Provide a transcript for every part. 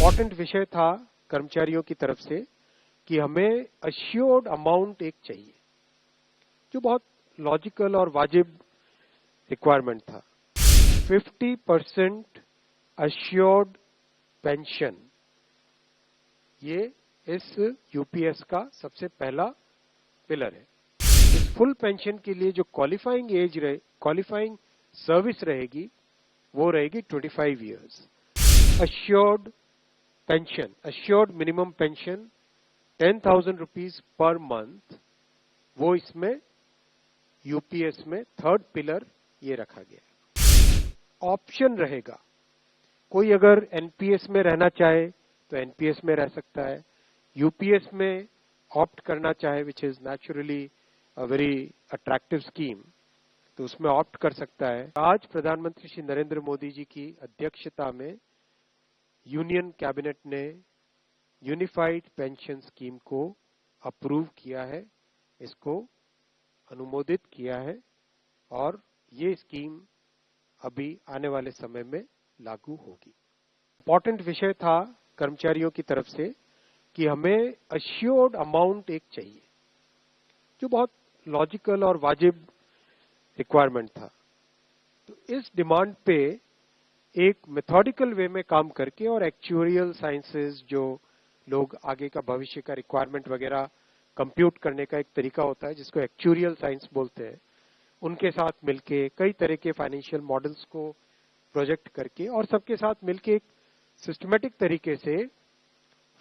Important विषय था कर्मचारियों की तरफ से कि हमें अश्योर्ड अमाउंट एक चाहिए, जो बहुत लॉजिकल और वाजिब रिक्वायरमेंट था। 50% अश्योर्ड पेंशन, ये इस यूपीएस का सबसे पहला पिलर है। इस फुल पेंशन के लिए जो क्वालिफाइंग सर्विस रहेगी वो रहेगी 25 years. Assured pension, assured minimum pension 10,000 rupees per month, वो इसमें यूपीएस में थर्ड पिलर ये रखा गया है। ऑप्शन रहेगा, कोई अगर एनपीएस में रहना चाहे तो एनपीएस में रह सकता है, यूपीएस में ऑप्ट करना चाहे which is naturally a very attractive scheme, तो उसमें ऑप्ट कर सकता है। आज प्रधानमंत्री श्री नरेंद्र मोदी जी की अध्यक्षता में यूनियन कैबिनेट ने यूनिफाइड पेंशन स्कीम को अप्रूव किया है, इसको अनुमोदित किया है और ये स्कीम अभी आने वाले समय में लागू होगी। इम्पोर्टेंट विषय था कर्मचारियों की तरफ से कि हमें अश्योर्ड अमाउंट एक चाहिए, जो बहुत लॉजिकल और वाजिब रिक्वायरमेंट था। तो इस डिमांड पे एक मेथोडिकल वे में काम करके और एक्चुअरियल साइंसेस, जो लोग आगे का भविष्य का रिक्वायरमेंट वगैरह कंप्यूट करने का एक तरीका होता है जिसको एक्चुअरियल साइंस बोलते हैं, उनके साथ मिलके कई तरह के फाइनेंशियल मॉडल्स को प्रोजेक्ट करके और सबके साथ मिलके एक सिस्टमेटिक तरीके से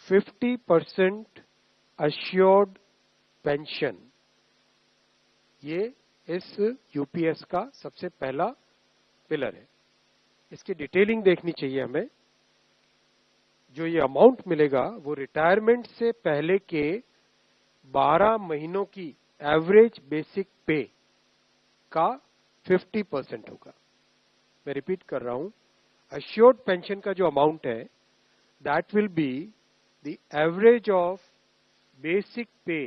50% अश्योर्ड पेंशन, ये इस यूपीएस का सबसे पहला पिलर है। इसकी डिटेलिंग देखनी चाहिए हमें। जो ये अमाउंट मिलेगा वो रिटायरमेंट से पहले के 12 महीनों की एवरेज बेसिक पे का 50% होगा। मैं रिपीट कर रहा हूं, अश्योर्ड पेंशन का जो अमाउंट है that will be the average of basic पे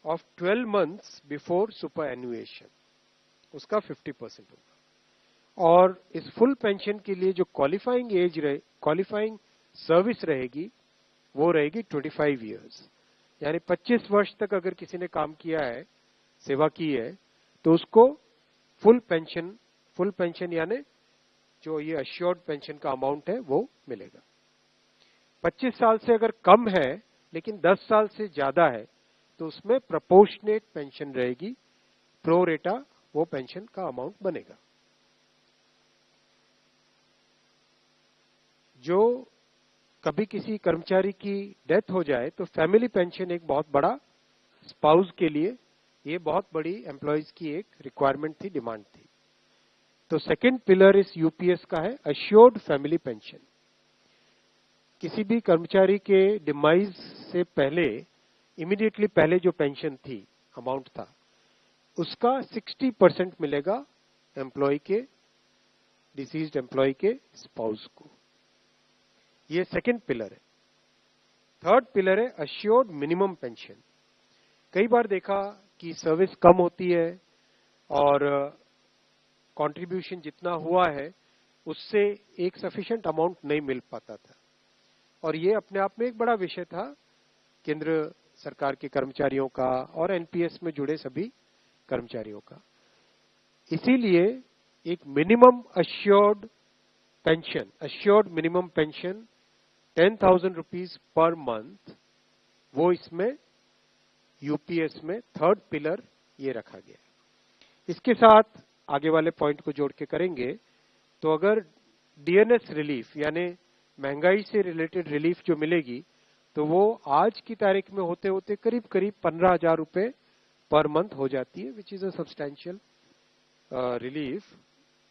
ऑफ 12 मंथ्स बिफोर सुपर एनुएशन, उसका 50% होगा। और इस फुल पेंशन के लिए जो क्वालिफाइंग सर्विस रहेगी वो रहेगी 25 इयर्स, यानी 25 वर्ष तक अगर किसी ने काम किया है, सेवा की है, तो उसको फुल पेंशन यानी जो ये अश्योर्ड पेंशन का अमाउंट है वो मिलेगा। 25 साल से अगर कम है लेकिन 10 साल से ज्यादा है तो उसमें प्रोपोर्शनेट पेंशन रहेगी, प्रो रेटा वो पेंशन का अमाउंट बनेगा। जो कभी किसी कर्मचारी की डेथ हो जाए तो फैमिली पेंशन एक बहुत बड़ा, स्पाउस के लिए ये बहुत बड़ी एम्प्लॉयज की एक रिक्वायरमेंट थी, डिमांड थी। तो सेकंड पिलर इस यूपीएस का है अश्योर्ड फैमिली पेंशन। किसी भी कर्मचारी के डिमाइज से पहले, इमीडिएटली पहले जो पेंशन थी, अमाउंट था, उसका 60% मिलेगा एम्प्लॉय के, डिसीज्ड एम्प्लॉय के स्पाउस को। ये सेकंड पिलर है। थर्ड पिलर है अश्योर्ड मिनिमम पेंशन। कई बार देखा कि सर्विस कम होती है और कंट्रीब्यूशन जितना हुआ है उससे एक सफिशिएंट अमाउंट नहीं मिल पाता था, और ये अपने आप में एक बड़ा विषय था केंद्र सरकार के कर्मचारियों का और एनपीएस में जुड़े सभी कर्मचारियों का। इसीलिए एक minimum assured pension, assured minimum pension 10,000 rupees per month, वो इसमें यूपीएस में थर्ड पिलर ये रखा गया। इसके साथ आगे वाले पॉइंट को जोड़ के करेंगे तो अगर डीएनएस रिलीफ यानी महंगाई से रिलेटेड रिलीफ जो मिलेगी तो वो आज की तारीख में होते होते करीब 15,000 रुपए पर मंथ हो जाती है, which is a substantial relief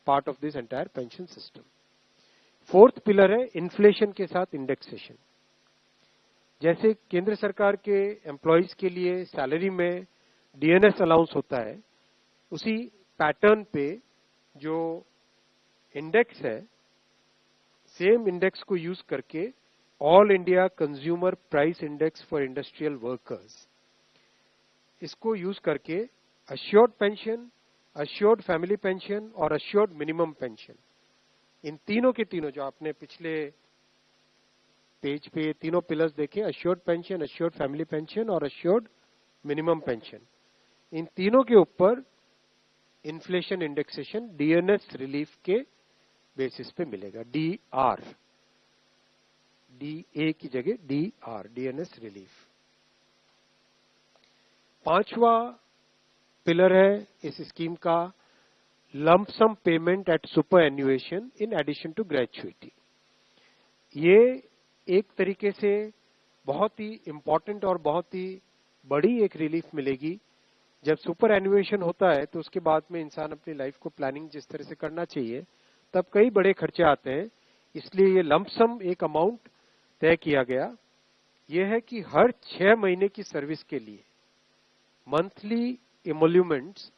part of this entire pension system. Fourth pillar है इन्फ्लेशन के साथ इंडेक्सेशन। जैसे केंद्र सरकार के एम्प्लॉयज के लिए सैलरी में डीएनएस अलाउंस होता है, उसी पैटर्न पे जो इंडेक्स है, सेम इंडेक्स को यूज करके all India consumer price index for industrial workers, इसको यूज करके assured pension, assured family pension और अश्योर्ड मिनिमम पेंशन, इन तीनों के तीनों जो आपने पिछले पेज पे तीनों पिलर्स देखें, assured pension, assured family pension और अश्योर्ड मिनिमम पेंशन। इन तीनों के ऊपर इन्फ्लेशन इंडेक्सेशन डीएनएस रिलीफ के बेसिस पे मिलेगा, डीआर, डीए की जगह डीआर, डीएनएस रिलीफ। पांचवा पिलर है इस स्कीम का lump sum payment at superannuation in addition to gratuity. ये एक तरीके से बहुत ही इंपॉर्टेंट और बहुत ही बड़ी एक रिलीफ मिलेगी। जब सुपर एन्युएशन होता है तो उसके बाद में इंसान अपनी लाइफ को प्लानिंग जिस तरह से करना चाहिए तब कई बड़े खर्चे आते हैं, इसलिए ये लंप सम एक अमाउंट तय किया गया। यह है कि हर 6 महीने की सर्विस के लिए मंथली इमोल्यूमेंट्स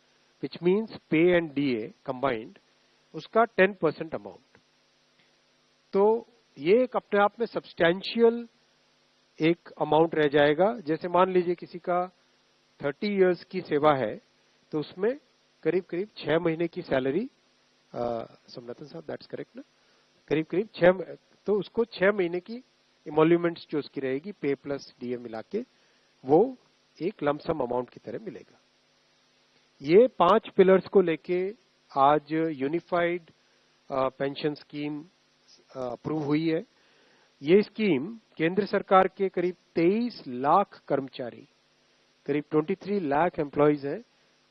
विच मीन्स पे एंड डीए कंबाइंड, उसका 10% अमाउंट। तो ये एक अपने आप में सब्सटैंशियल एक अमाउंट रह जाएगा। जैसे मान लीजिए किसी का 30 इयर्स की सेवा है तो उसमें करीब करीब 6 महीने की सैलरी, सोमनाथन साहब दैट्स करेक्ट ना, करीब करीब 6, तो उसको 6 महीने की इमोल्यूमेंट्स जो उसकी रहेगी पे प्लस डीए मिला के वो एक लमसम अमाउंट की तरह मिलेगा। ये 5 पिलर्स को लेके आज यूनिफाइड पेंशन स्कीम अप्रूव हुई है। ये स्कीम केंद्र सरकार के करीब 23 लाख कर्मचारी, करीब 23 लाख एम्प्लॉइज हैं,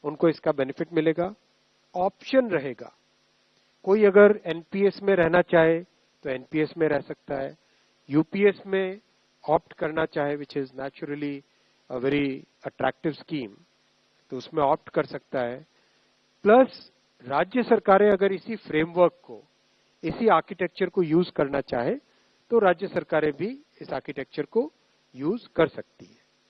उनको इसका बेनिफिट मिलेगा। ऑप्शन रहेगा, कोई अगर एनपीएस में रहना चाहे तो एनपीएस में रह सकता है, यूपीएस में ऑप्ट करना चाहे which is naturally a very attractive scheme तो उसमें ऑप्ट कर सकता है। प्लस राज्य सरकारें अगर इसी फ्रेमवर्क को, इसी आर्किटेक्चर को यूज करना चाहे तो राज्य सरकारें भी इस आर्किटेक्चर को यूज कर सकती है।